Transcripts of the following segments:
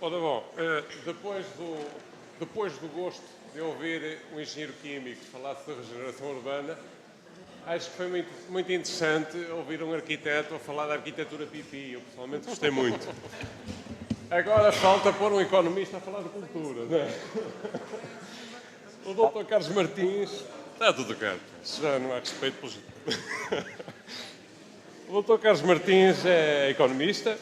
Ora bom, depois do gosto de ouvir o engenheiro químico falar sobre regeneração urbana, acho que foi muito interessante ouvir um arquiteto a falar da arquitetura pipi. Eu pessoalmente gostei muito. Agora falta pôr um economista a falar de cultura, não é? O Dr. Carlos Martins... Está tudo certo, já não há respeito pelos... O Dr. Carlos Martins é economista,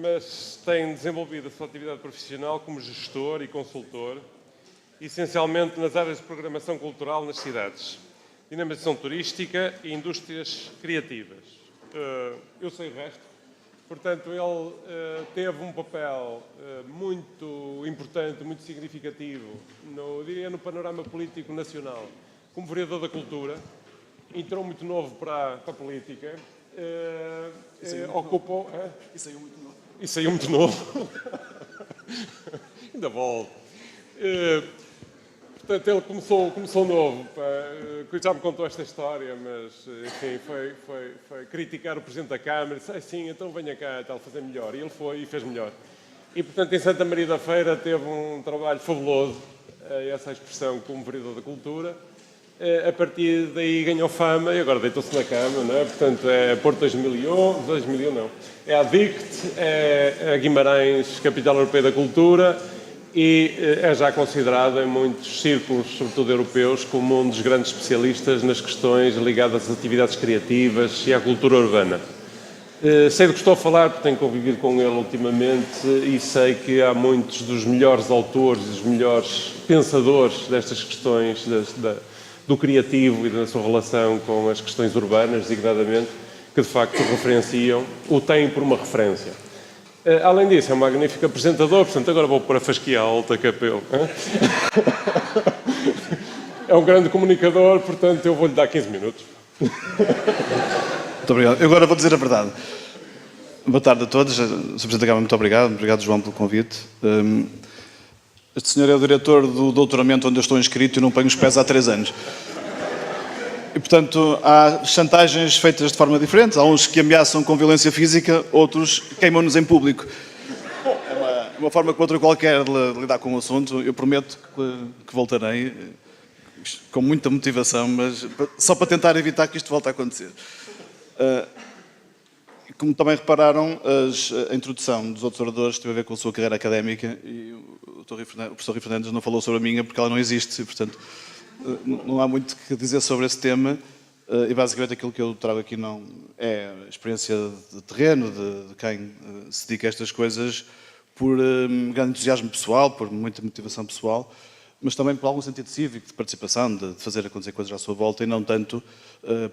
mas tem desenvolvido a sua atividade profissional como gestor e consultor, essencialmente nas áreas de programação cultural nas cidades, dinamização turística e indústrias criativas. Eu sei o resto. Portanto, ele teve um papel muito importante, muito significativo, no panorama político nacional, como vereador da cultura. Entrou muito novo para a política. Ocupou... E saiu muito novo. E saiu muito novo. Ainda volto. Portanto, ele começou novo. Já me contou esta história, mas, enfim, foi criticar o Presidente da Câmara. Disse, sim, então venha cá, tal, fazer melhor. E ele foi e fez melhor. E, portanto, em Santa Maria da Feira teve um trabalho fabuloso, essa expressão, como vereador da cultura. A partir daí ganhou fama e agora deitou-se na cama, não é? Portanto, é Porto 2001 não. É a DICT, é a Guimarães, Capital Europeia da Cultura, e é já considerado em muitos círculos, sobretudo europeus, como um dos grandes especialistas nas questões ligadas às atividades criativas e à cultura urbana. Sei do que estou a falar, porque tenho convivido com ele ultimamente e sei que há muitos dos melhores autores e dos melhores pensadores destas questões do criativo e da sua relação com as questões urbanas, designadamente, que de facto o têm por uma referência. Além disso, é um magnífico apresentador, portanto agora vou pôr a fasquia alta, que é para ele. É um grande comunicador, portanto eu vou-lhe dar 15 minutos. Muito obrigado. Eu agora vou dizer a verdade. Boa tarde a todos. Sr. Presidente da Câmara, muito obrigado. Obrigado, João, pelo convite. Este senhor é o diretor do doutoramento onde eu estou inscrito e não ponho os pés há 3 anos. E, portanto, há chantagens feitas de forma diferente. Há uns que ameaçam com violência física, outros queimam-nos em público. É uma forma que outra qualquer de lidar com o assunto. Eu prometo que voltarei com muita motivação, mas só para tentar evitar que isto volte a acontecer. Como também repararam, a introdução dos outros oradores teve a ver com a sua carreira académica e o professor Rui Fernandes não falou sobre a minha porque ela não existe e, portanto, não há muito que dizer sobre esse tema e basicamente aquilo que eu trago aqui não é a experiência de terreno, de quem se dedica a estas coisas por grande entusiasmo pessoal, por muita motivação pessoal, mas também por algum sentido cívico, de participação, de fazer acontecer coisas à sua volta e não tanto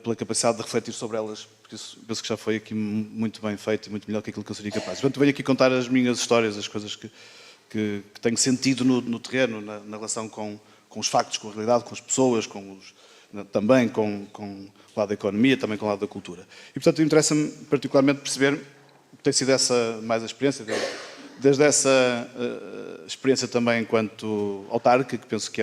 pela capacidade de refletir sobre elas, porque isso penso que já foi aqui muito bem feito e muito melhor que aquilo que eu seria capaz. Portanto, venho aqui contar as minhas histórias, as coisas que tenho sentido no terreno, na relação com os factos, com a realidade, com as pessoas, também com o lado da economia, também com o lado da cultura. E, portanto, interessa-me particularmente perceber que tem sido essa mais a experiência, desde essa experiência também enquanto autarca, que penso que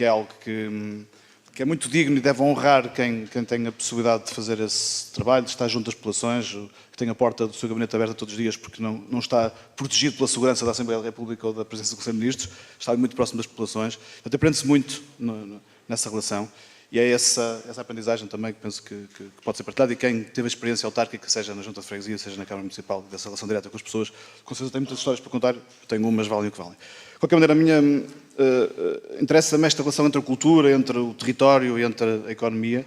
é algo que é muito digno e deve honrar quem tem a possibilidade de fazer esse trabalho, de estar junto às populações, que tem a porta do seu gabinete aberta todos os dias porque não está protegido pela segurança da Assembleia da República ou da presença do Conselho de Ministros, está muito próximo das populações. Portanto, aprende-se muito nessa relação e é essa aprendizagem também que penso que pode ser partilhada e quem teve a experiência autárquica, seja na Junta de Freguesia, seja na Câmara Municipal, dessa relação direta com as pessoas, com certeza tem muitas histórias para contar, eu tenho umas, valem o que valem. De qualquer maneira, interessa-me esta relação entre a cultura, entre o território e entre a economia.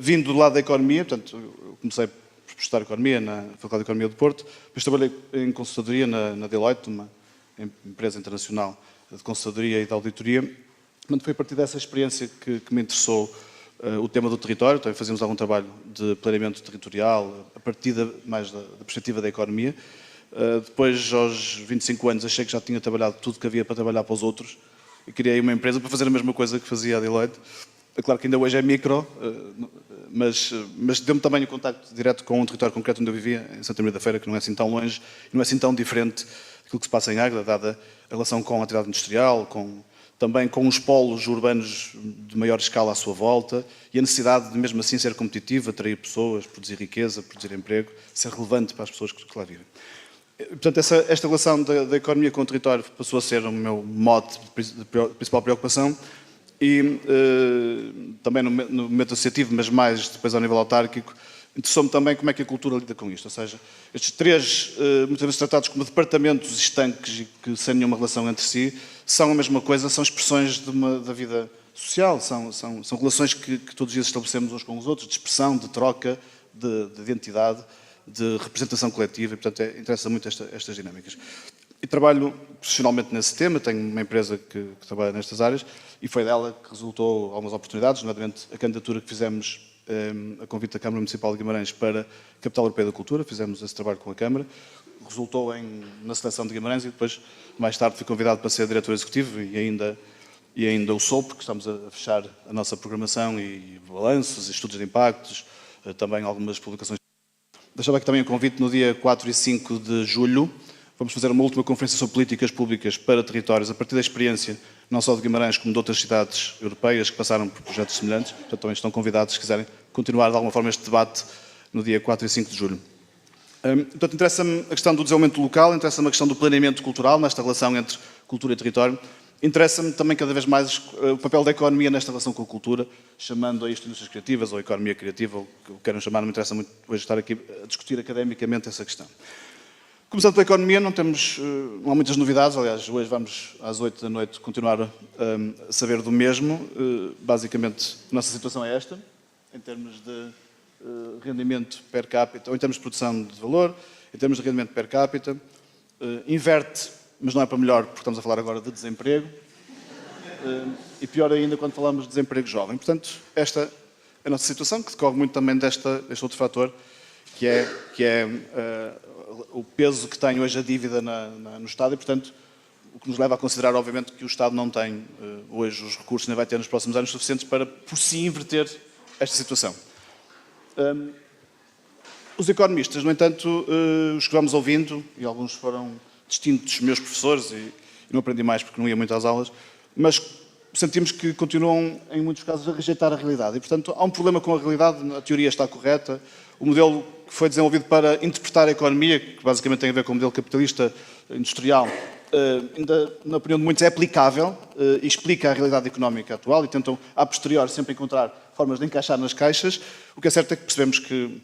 Vindo do lado da economia, portanto, eu comecei por estudar Economia na Faculdade de Economia do Porto, depois trabalhei em consultadoria na Deloitte, uma empresa internacional de consultadoria e de auditoria. Portanto, foi a partir dessa experiência que me interessou o tema do território. Também fazíamos algum trabalho de planeamento territorial, a partir mais da perspectiva da economia. Depois, aos 25 anos, achei que já tinha trabalhado tudo que havia para trabalhar para os outros e criei uma empresa para fazer a mesma coisa que fazia a Deloitte. É claro que ainda hoje é micro, mas deu-me também o contacto direto com um território concreto onde eu vivia, em Santa Maria da Feira, que não é assim tão longe e não é assim tão diferente daquilo que se passa em Águeda, dada a relação com a atividade industrial, também com os polos urbanos de maior escala à sua volta e a necessidade de, mesmo assim, ser competitivo, atrair pessoas, produzir riqueza, produzir emprego, ser relevante para as pessoas que lá vivem. Portanto, esta relação da economia com o território passou a ser o meu mote de principal preocupação e também no momento associativo, mas mais depois ao nível autárquico, interessou-me também como é que a cultura lida com isto. Ou seja, estes três, muitas vezes tratados como departamentos estanques e que sem nenhuma relação entre si, são a mesma coisa, são expressões da vida social, são relações que todos os dias estabelecemos uns com os outros, de expressão, de troca, de identidade, de representação coletiva, e portanto interessa muito estas dinâmicas. E trabalho profissionalmente nesse tema, tenho uma empresa que trabalha nestas áreas e foi dela que resultou algumas oportunidades, nomeadamente a candidatura que fizemos a convite da Câmara Municipal de Guimarães para a Capital Europeia da Cultura, fizemos esse trabalho com a Câmara, resultou na seleção de Guimarães e depois, mais tarde, fui convidado para ser diretor executivo e ainda o sou, porque estamos a fechar a nossa programação e balanços, estudos de impactos, também algumas publicações. Deixava aqui também o convite no dia 4 e 5 de julho. Vamos fazer uma última conferência sobre políticas públicas para territórios, a partir da experiência não só de Guimarães, como de outras cidades europeias que passaram por projetos semelhantes. Portanto, também estão convidados, se quiserem continuar de alguma forma este debate no dia 4 e 5 de julho. Portanto, interessa-me a questão do desenvolvimento local, interessa-me a questão do planeamento cultural, nesta relação entre cultura e território. Interessa-me também cada vez mais o papel da economia nesta relação com a cultura, chamando a isto indústrias criativas ou economia criativa, ou o que queiram chamar, não me interessa muito hoje estar aqui a discutir academicamente essa questão. Começando pela economia, não há muitas novidades, aliás, hoje vamos às 8 da noite continuar a saber do mesmo. Basicamente, a nossa situação é esta, em termos de rendimento per capita, ou em termos de produção de valor, em termos de rendimento per capita, inverte, mas não é para melhor, porque estamos a falar agora de desemprego, e pior ainda quando falamos de desemprego jovem. Portanto, esta é a nossa situação, que decorre muito também deste outro fator, que é o peso que tem hoje a dívida no Estado e, portanto, o que nos leva a considerar, obviamente, que o Estado não tem hoje os recursos, nem vai ter nos próximos anos suficientes para, por si, inverter esta situação. Os economistas, no entanto, os que vamos ouvindo, e alguns foram distintos meus professores, e não aprendi mais porque não ia muito às aulas, mas sentimos que continuam, em muitos casos, a rejeitar a realidade. E, portanto, há um problema com a realidade, a teoria está correta, o modelo que foi desenvolvido para interpretar a economia, que basicamente tem a ver com o modelo capitalista industrial, ainda, na opinião de muitos, é aplicável e explica a realidade económica atual e tentam, a posteriori, sempre encontrar formas de encaixar nas caixas. O que é certo é que percebemos que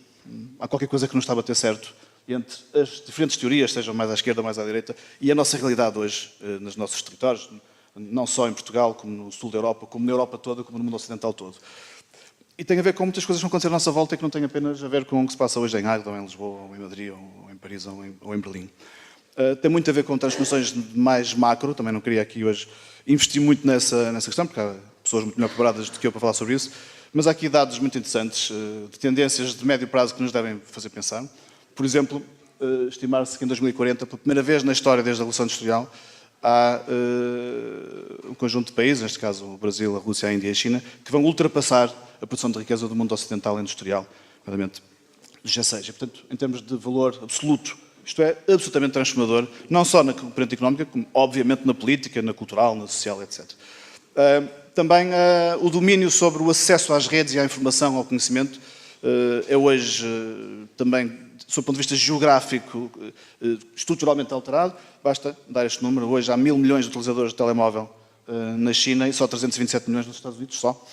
há qualquer coisa que não está a bater certo entre as diferentes teorias, sejam mais à esquerda ou mais à direita, e a nossa realidade hoje nos nossos territórios, não só em Portugal, como no sul da Europa, como na Europa toda, como no mundo ocidental todo. E tem a ver com muitas coisas que vão acontecer à nossa volta e que não tem apenas a ver com o que se passa hoje em Águeda, ou em Lisboa, ou em Madrid, ou em Paris, ou em Berlim. Tem muito a ver com transformações mais macro, também não queria aqui hoje investir muito nessa questão, porque há pessoas muito melhor preparadas do que eu para falar sobre isso, mas há aqui dados muito interessantes de tendências de médio prazo que nos devem fazer pensar. Por exemplo, estimar-se que em 2040, pela primeira vez na história desde a Revolução Industrial, há um conjunto de países, neste caso o Brasil, a Rússia, a Índia e a China, que vão ultrapassar a produção de riqueza do mundo ocidental e industrial, nomeadamente do G6. E, portanto, em termos de valor absoluto, isto é absolutamente transformador, não só na componente económica, como obviamente na política, na cultural, na social, etc. Também o domínio sobre o acesso às redes e à informação, ao conhecimento, é hoje também, do ponto de vista geográfico, estruturalmente alterado. Basta dar este número. Hoje há 1.000 milhões de utilizadores de telemóvel na China e só 327 milhões nos Estados Unidos, só.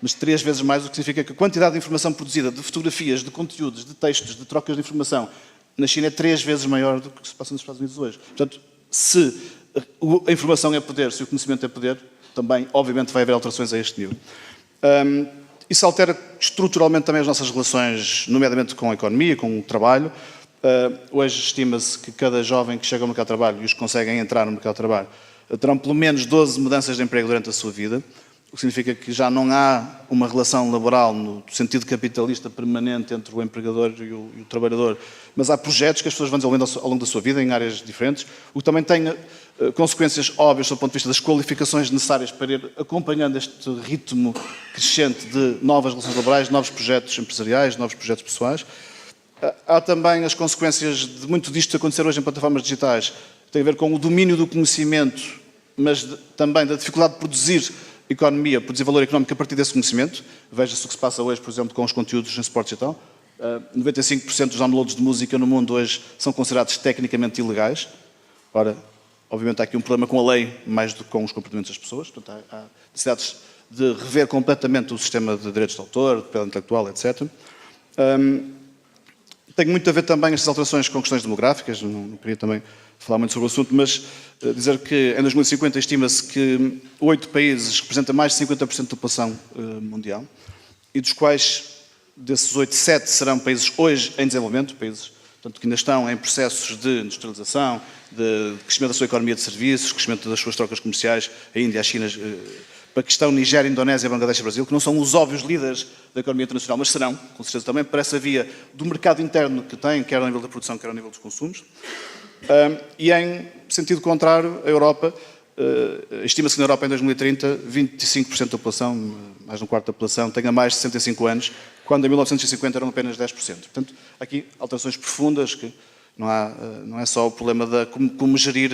Mas 3 vezes mais, o que significa que a quantidade de informação produzida, de fotografias, de conteúdos, de textos, de trocas de informação, na China é 3 vezes maior do que se passa nos Estados Unidos hoje. Portanto, se a informação é poder, se o conhecimento é poder, também, obviamente, vai haver alterações a este nível. Isso altera estruturalmente também as nossas relações, nomeadamente com a economia, com o trabalho. Hoje estima-se que cada jovem que chega ao mercado de trabalho e os que conseguem entrar no mercado de trabalho terão pelo menos 12 mudanças de emprego durante a sua vida, o que significa que já não há uma relação laboral no sentido capitalista permanente entre o empregador e o trabalhador, mas há projetos que as pessoas vão desenvolvendo ao longo da sua vida em áreas diferentes, o que também tem consequências óbvias do ponto de vista das qualificações necessárias para ir acompanhando este ritmo crescente de novas relações laborais, novos projetos empresariais, novos projetos pessoais. Há também as consequências de muito disto acontecer hoje em plataformas digitais, tem a ver com o domínio do conhecimento, mas também da dificuldade de produzir economia, produzir valor económico a partir desse conhecimento. Veja-se o que se passa hoje, por exemplo, com os conteúdos em suporte digital. 95% dos downloads de música no mundo hoje são considerados tecnicamente ilegais. Ora, obviamente há aqui um problema com a lei, mais do que com os comportamentos das pessoas. Portanto, há necessidades de rever completamente o sistema de direitos de autor, de propriedade intelectual, etc. Tem muito a ver também estas alterações com questões demográficas, não queria também falar muito sobre o assunto, mas dizer que em 2050 estima-se que 8 países representam mais de 50% da população mundial, e dos quais, desses 8, 7 serão países hoje em desenvolvimento, países portanto, que ainda estão em processos de industrialização, de crescimento da sua economia de serviços, crescimento das suas trocas comerciais, a Índia, a China, Paquistão, Nigéria, Indonésia, Bangladesh e Brasil, que não são os óbvios líderes da economia internacional, mas serão, com certeza também, por essa via do mercado interno que têm, quer ao nível da produção, quer ao nível dos consumos. E em sentido contrário, a Europa, estima-se que na Europa em 2030, 25% da população, mais de um quarto da população, tenha mais de 65 anos, quando em 1950 eram apenas 10%. Portanto, aqui alterações profundas que não é só o problema de como gerir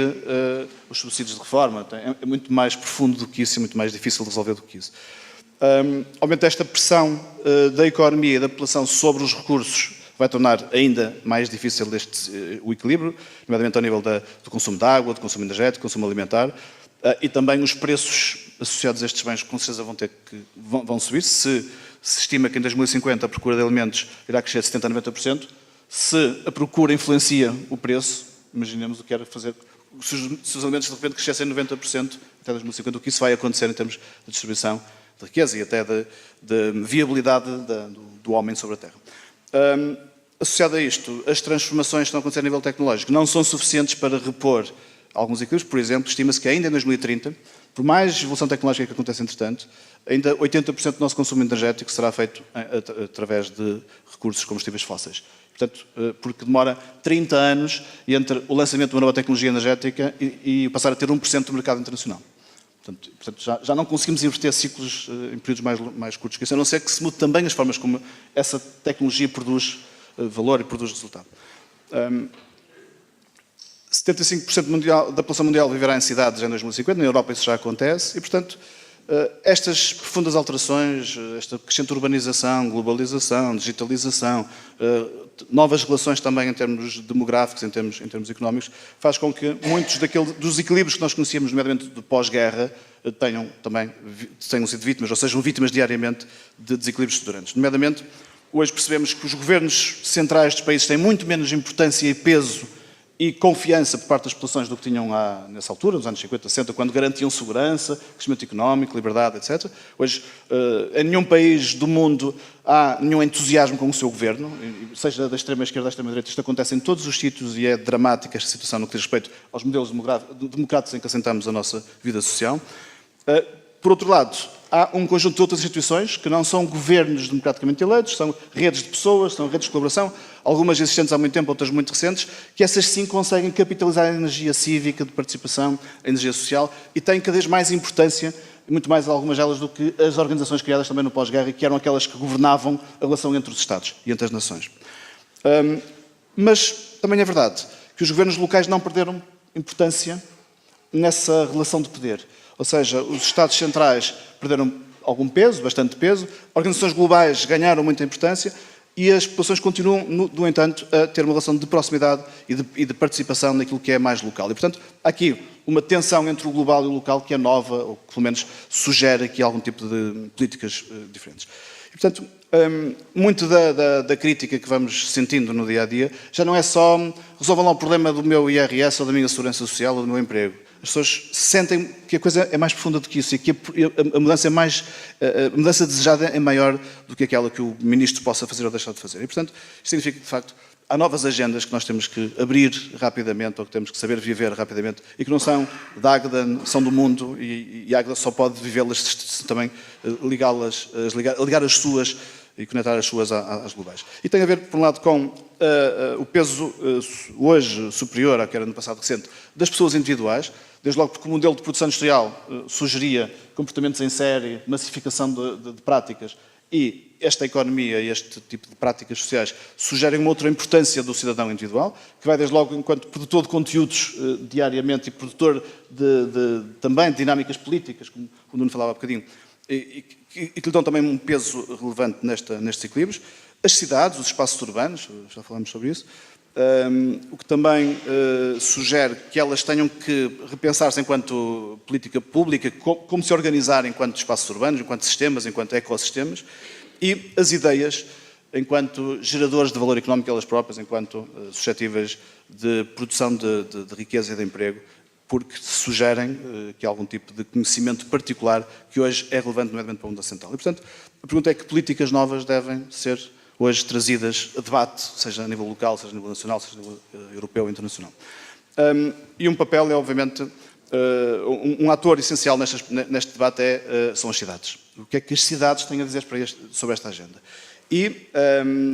os subsídios de reforma, é muito mais profundo do que isso e muito mais difícil de resolver do que isso. Obviamente esta pressão da economia e da população sobre os recursos vai tornar ainda mais difícil o equilíbrio, nomeadamente ao nível do consumo de água, do consumo energético, do consumo alimentar, e também os preços associados a estes bens com certeza vão subir. Se estima que em 2050 a procura de alimentos irá crescer de 70% a 90%, se a procura influencia o preço, imaginemos o que era fazer, se os alimentos de repente crescessem 90% até 2050, o que isso vai acontecer em termos de distribuição de riqueza e até de viabilidade do homem sobre a Terra. Associado a isto, as transformações que estão a acontecer a nível tecnológico não são suficientes para repor alguns equilíbrios. Por exemplo, estima-se que ainda em 2030, por mais evolução tecnológica que aconteça entretanto, ainda 80% do nosso consumo energético será feito através de recursos combustíveis fósseis. Portanto, porque demora 30 anos entre o lançamento de uma nova tecnologia energética e passar a ter 1% do mercado internacional. Portanto, já não conseguimos inverter ciclos em períodos mais curtos que isso, a não ser que se mude também as formas como essa tecnologia produz valor e produz resultado. 75% da população mundial viverá em cidades em 2050, na Europa isso já acontece, e portanto estas profundas alterações, esta crescente urbanização, globalização, digitalização, novas relações também em termos demográficos, em termos económicos, faz com que muitos dos equilíbrios que nós conhecíamos, nomeadamente de pós-guerra, tenham sido vítimas, ou sejam vítimas diariamente de desequilíbrios estruturantes. Nomeadamente, hoje percebemos que os governos centrais dos países têm muito menos importância e peso e confiança por parte das populações do que tinham nessa altura, nos anos 50, 60, quando garantiam segurança, crescimento económico, liberdade, etc. Hoje, em nenhum país do mundo há nenhum entusiasmo com o seu governo, seja da extrema-esquerda ou da extrema-direita. Isto acontece em todos os sítios e é dramática esta situação no que diz respeito aos modelos democráticos em que assentamos a nossa vida social. Por outro lado, há um conjunto de outras instituições que não são governos democraticamente eleitos, são redes de pessoas, são redes de colaboração, algumas existentes há muito tempo, outras muito recentes, que essas sim conseguem capitalizar a energia cívica, de participação, a energia social, e têm cada vez mais importância, muito mais algumas delas do que as organizações criadas também no pós-guerra, que eram aquelas que governavam a relação entre os Estados e entre as nações. Mas também é verdade que os governos locais não perderam importância nessa relação de poder. Ou seja, os Estados centrais perderam algum peso, bastante peso, organizações globais ganharam muita importância e as populações continuam, no entanto, a ter uma relação de proximidade e de participação naquilo que é mais local. E, portanto, há aqui uma tensão entre o global e o local que é nova, ou que, pelo menos, sugere aqui algum tipo de políticas diferentes. E, portanto, muito da crítica que vamos sentindo no dia-a-dia já não é só resolvam lá o problema do meu IRS ou da minha segurança social ou do meu emprego. As pessoas sentem que a coisa é mais profunda do que isso e que a mudança desejada é maior do que aquela que o ministro possa fazer ou deixar de fazer. E, portanto, isto significa que, de facto, há novas agendas que nós temos que abrir rapidamente ou que temos que saber viver rapidamente e que não são da Águeda, são do mundo e a Águeda só pode vivê-las se também ligar as suas e conectar as suas às globais. E tem a ver, por um lado, com o peso hoje superior ao que era no passado recente das pessoas individuais, desde logo porque o modelo de produção industrial sugeria comportamentos em série, massificação de práticas, e esta economia e este tipo de práticas sociais sugerem uma outra importância do cidadão individual, que vai desde logo enquanto produtor de conteúdos diariamente e produtor também de dinâmicas políticas, como o Nuno falava há bocadinho, e que lhe dão também um peso relevante nestes equilíbrios. As cidades, os espaços urbanos, já falamos sobre isso, o que também sugere que elas tenham que repensar-se enquanto política pública, como se organizar enquanto espaços urbanos, enquanto sistemas, enquanto ecossistemas, e as ideias enquanto geradores de valor económico elas próprias, enquanto suscetíveis de produção de riqueza e de emprego, porque sugerem que há algum tipo de conhecimento particular que hoje é relevante, nomeadamente para o mundo central. E, portanto, a pergunta é que políticas novas devem ser hoje trazidas a debate, seja a nível local, seja a nível nacional, seja a nível europeu ou internacional. E um papel é, obviamente, um ator essencial neste debate são as cidades. O que é que as cidades têm a dizer sobre esta agenda? E,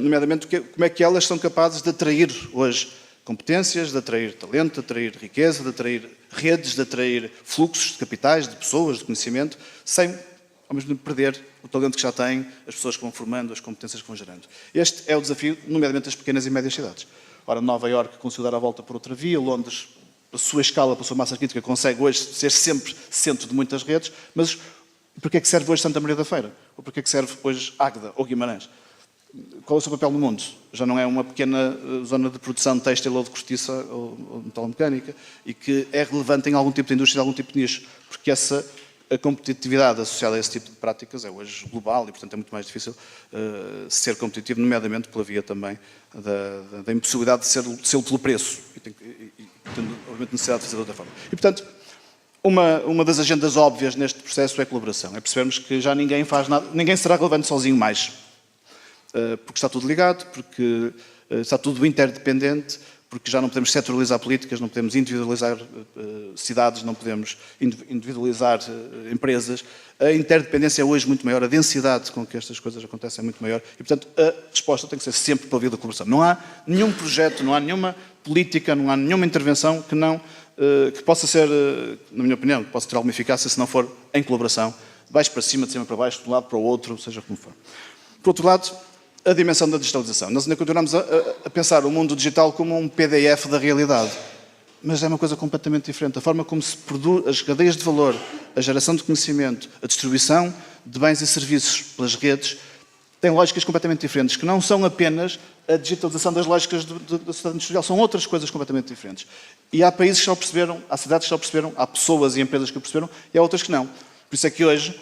nomeadamente, como é que elas são capazes de atrair hoje competências, de atrair talento, de atrair riqueza, de atrair redes, de atrair fluxos de capitais, de pessoas, de conhecimento, sem, ao mesmo tempo, perder o talento que já têm, as pessoas que vão formando, as competências que vão gerando. Este é o desafio, nomeadamente, das pequenas e médias cidades. Ora, Nova Iorque conseguiu dar a volta por outra via, Londres, a sua escala, a sua massa crítica, consegue hoje ser sempre centro de muitas redes, mas para que é que serve hoje Santa Maria da Feira? Ou para que é que serve hoje Águeda ou Guimarães? Qual é o seu papel no mundo? Já não é uma pequena zona de produção de têxtil ou de cortiça ou metalomecânica e que é relevante em algum tipo de indústria, em algum tipo de nicho, porque a competitividade associada a esse tipo de práticas é hoje global e, portanto, é muito mais difícil ser competitivo, nomeadamente pela via também da impossibilidade de ser pelo preço e tendo, obviamente, necessidade de fazer de outra forma. E, portanto, uma das agendas óbvias neste processo é a colaboração. É percebermos que já ninguém faz nada, ninguém será relevante sozinho mais. Porque está tudo ligado, porque está tudo interdependente, porque já não podemos setorializar políticas, não podemos individualizar cidades, não podemos individualizar empresas. A interdependência é hoje muito maior, a densidade com que estas coisas acontecem é muito maior e, portanto, a resposta tem que ser sempre pela via da colaboração. Não há nenhum projeto, não há nenhuma política, não há nenhuma intervenção que possa ser, na minha opinião, que possa ter alguma eficácia se não for em colaboração, de baixo para cima, de cima para baixo, de um lado para o outro, seja como for. Por outro lado, a dimensão da digitalização. Nós ainda continuamos a pensar o mundo digital como um PDF da realidade. Mas é uma coisa completamente diferente. A forma como se produz as cadeias de valor, a geração de conhecimento, a distribuição de bens e serviços pelas redes, tem lógicas completamente diferentes, que não são apenas a digitalização das lógicas da sociedade industrial, são outras coisas completamente diferentes. E há países que já o perceberam, há cidades que já o perceberam, há pessoas e empresas que o perceberam, e há outras que não. Por isso é que hoje,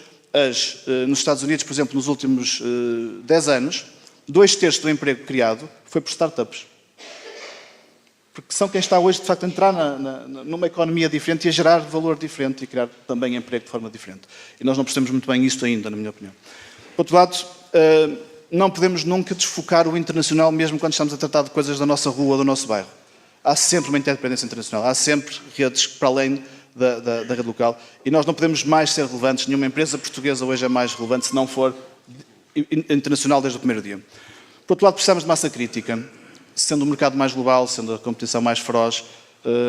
nos Estados Unidos, por exemplo, nos últimos 10 anos, 2/3 do emprego criado foi por startups. Porque são quem está hoje, de facto, a entrar numa economia diferente e a gerar valor diferente e criar também emprego de forma diferente. E nós não percebemos muito bem isto ainda, na minha opinião. Por outro lado, não podemos nunca desfocar o internacional, mesmo quando estamos a tratar de coisas da nossa rua ou do nosso bairro. Há sempre uma interdependência internacional, há sempre redes para além da rede local. E nós não podemos mais ser relevantes, nenhuma empresa portuguesa hoje é mais relevante se não for internacional desde o primeiro dia. Por outro lado, precisamos de massa crítica. Sendo o mercado mais global, sendo a competição mais feroz,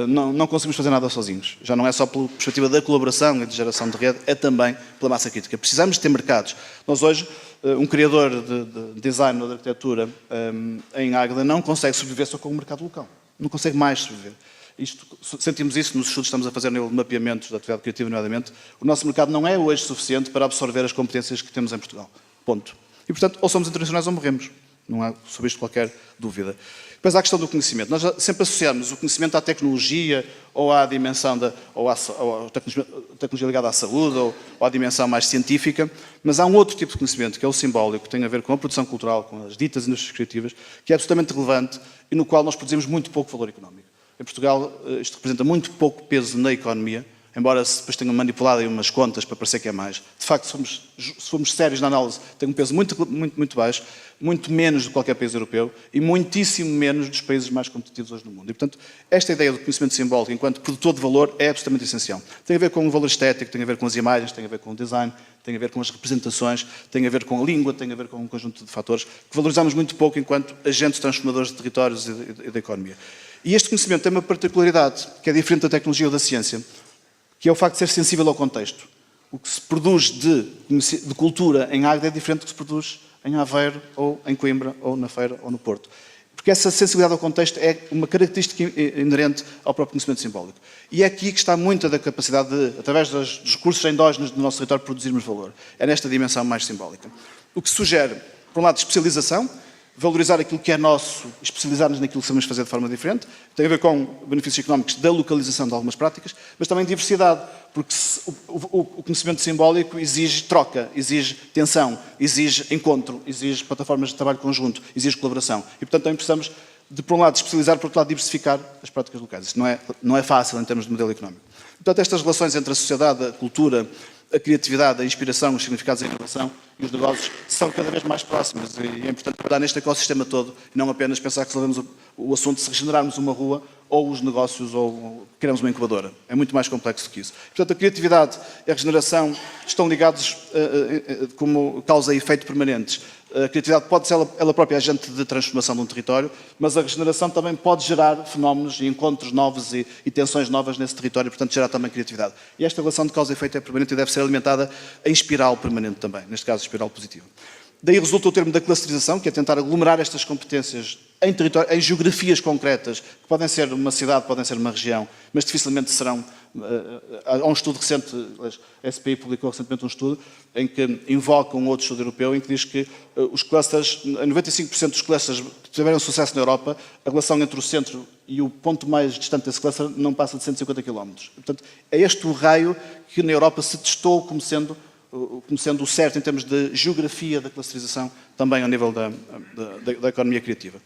não conseguimos fazer nada sozinhos. Já não é só pela perspectiva da colaboração e de geração de rede, é também pela massa crítica. Precisamos de ter mercados. Nós hoje, um criador de design ou de arquitetura em Águeda não consegue sobreviver só com o mercado local. Não consegue mais sobreviver. Sentimos isso nos estudos que estamos a fazer no mapeamento da atividade criativa, nomeadamente. O nosso mercado não é hoje suficiente para absorver as competências que temos em Portugal. Ponto. E, portanto, ou somos internacionais ou morremos. Não há sobre isto qualquer dúvida. Depois há a questão do conhecimento. Nós sempre associamos o conhecimento à tecnologia ou à dimensão ou à tecnologia ligada à saúde ou à dimensão mais científica, mas há um outro tipo de conhecimento, que é o simbólico, que tem a ver com a produção cultural, com as ditas indústrias criativas, que é absolutamente relevante e no qual nós produzimos muito pouco valor económico. Em Portugal, isto representa muito pouco peso na economia, embora se depois tenham manipulado aí umas contas para parecer que é mais. De facto, se formos sérios na análise, tem um peso muito baixo, muito menos do que qualquer país europeu e muitíssimo menos dos países mais competitivos hoje no mundo. E, portanto, esta ideia do conhecimento simbólico enquanto produtor de valor é absolutamente essencial. Tem a ver com o valor estético, tem a ver com as imagens, tem a ver com o design, tem a ver com as representações, tem a ver com a língua, tem a ver com um conjunto de fatores que valorizamos muito pouco enquanto agentes transformadores de territórios e da economia. E este conhecimento tem uma particularidade que é diferente da tecnologia ou da ciência, que é o facto de ser sensível ao contexto. O que se produz de cultura em Águeda é diferente do que se produz em Aveiro, ou em Coimbra, ou na Feira, ou no Porto. Porque essa sensibilidade ao contexto é uma característica inerente ao próprio conhecimento simbólico. E é aqui que está muita da capacidade de, através dos recursos endógenos do nosso território, produzirmos valor. É nesta dimensão mais simbólica. O que sugere, por um lado, especialização, valorizar aquilo que é nosso, especializar-nos naquilo que sabemos fazer de forma diferente. Tem a ver com benefícios económicos da localização de algumas práticas, mas também diversidade, porque o conhecimento simbólico exige troca, exige tensão, exige encontro, exige plataformas de trabalho conjunto, exige colaboração. E, portanto, também precisamos de, por um lado, especializar, por outro lado, diversificar as práticas locais. Isto não é fácil em termos de modelo económico. Portanto, estas relações entre a sociedade, a cultura, a criatividade, a inspiração, os significados da inovação e os negócios são cada vez mais próximos e é importante trabalhar neste ecossistema todo e não apenas pensar que resolvemos o assunto se regenerarmos uma rua ou os negócios ou criamos uma incubadora. É muito mais complexo do que isso. Portanto, a criatividade e a regeneração estão ligados como causa e efeito permanentes. A criatividade pode ser ela própria agente de transformação de um território, mas a regeneração também pode gerar fenómenos e encontros novos e tensões novas nesse território, portanto gerar também criatividade. E esta relação de causa e efeito é permanente e deve ser alimentada em espiral permanente também, neste caso espiral positiva. Daí resulta o termo da clusterização, que é tentar aglomerar estas competências em geografias concretas, que podem ser uma cidade, podem ser uma região, mas dificilmente serão. Há um estudo recente, a SPI publicou recentemente um estudo, em que invoca um outro estudo europeu, em que diz que os clusters, 95% dos clusters que tiveram sucesso na Europa, a relação entre o centro e o ponto mais distante desse cluster não passa de 150 km. Portanto, é este o raio que na Europa se testou como sendo o certo em termos de geografia da clusterização, também ao nível da economia criativa.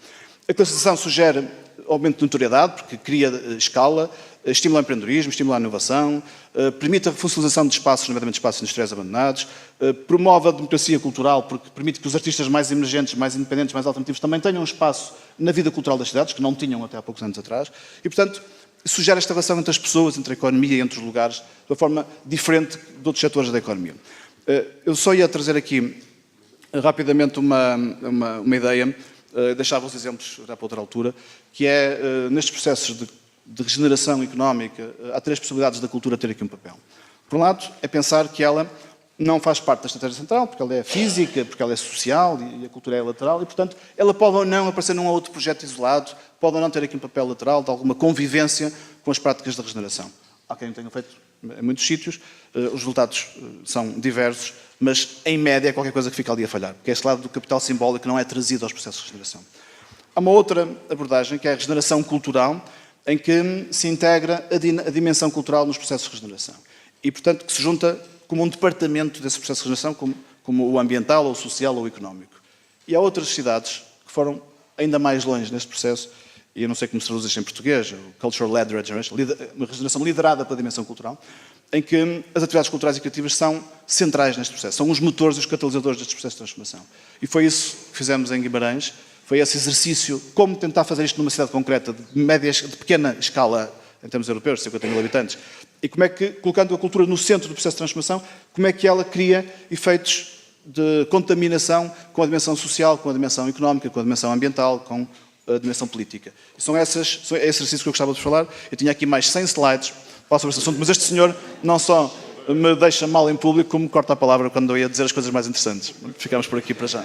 A clusterização sugere aumento de notoriedade, porque cria escala, estimula o empreendedorismo, estimula a inovação, permite a funcionalização de espaços, nomeadamente espaços industriais abandonados, promove a democracia cultural, porque permite que os artistas mais emergentes, mais independentes, mais alternativos também tenham um espaço na vida cultural das cidades, que não tinham até há poucos anos atrás, e, portanto, sugere esta relação entre as pessoas, entre a economia e entre os lugares, de uma forma diferente de outros setores da economia. Eu só ia trazer aqui rapidamente uma ideia, deixava os exemplos já para outra altura, que é, nestes processos de regeneração económica, há três possibilidades da cultura ter aqui um papel. Por um lado, é pensar que ela não faz parte da estratégia central, porque ela é física, porque ela é social e a cultura é lateral, e, portanto, ela pode ou não aparecer num outro projeto isolado, pode ou não ter aqui um papel lateral de alguma convivência com as práticas da regeneração. Há quem o tenha feito em muitos sítios, os resultados são diversos, mas, em média, é qualquer coisa que fica ali a falhar, porque é este lado do capital simbólico que não é trazido aos processos de regeneração. Há uma outra abordagem, que é a regeneração cultural, em que se integra a dimensão cultural nos processos de regeneração. E, portanto, que se junta como um departamento desse processo de regeneração, como o ambiental, ou o social, ou o económico. E há outras cidades que foram ainda mais longe neste processo, e eu não sei como se traduz isto em português, o Cultural-Led Regeneration, uma regeneração liderada pela dimensão cultural, em que as atividades culturais e criativas são centrais neste processo, são os motores e os catalisadores deste processo de transformação. E foi isso que fizemos em Guimarães, foi esse exercício, como tentar fazer isto numa cidade concreta, de pequena escala, em termos europeus, 50 mil habitantes, e como é que, colocando a cultura no centro do processo de transformação, como é que ela cria efeitos de contaminação com a dimensão social, com a dimensão económica, com a dimensão ambiental, com a dimensão política. E são esse exercício que eu gostava de falar. Eu tinha aqui mais 100 slides para sobre este assunto, mas este senhor não só me deixa mal em público, como me corta a palavra quando eu ia dizer as coisas mais interessantes. Ficamos por aqui para já.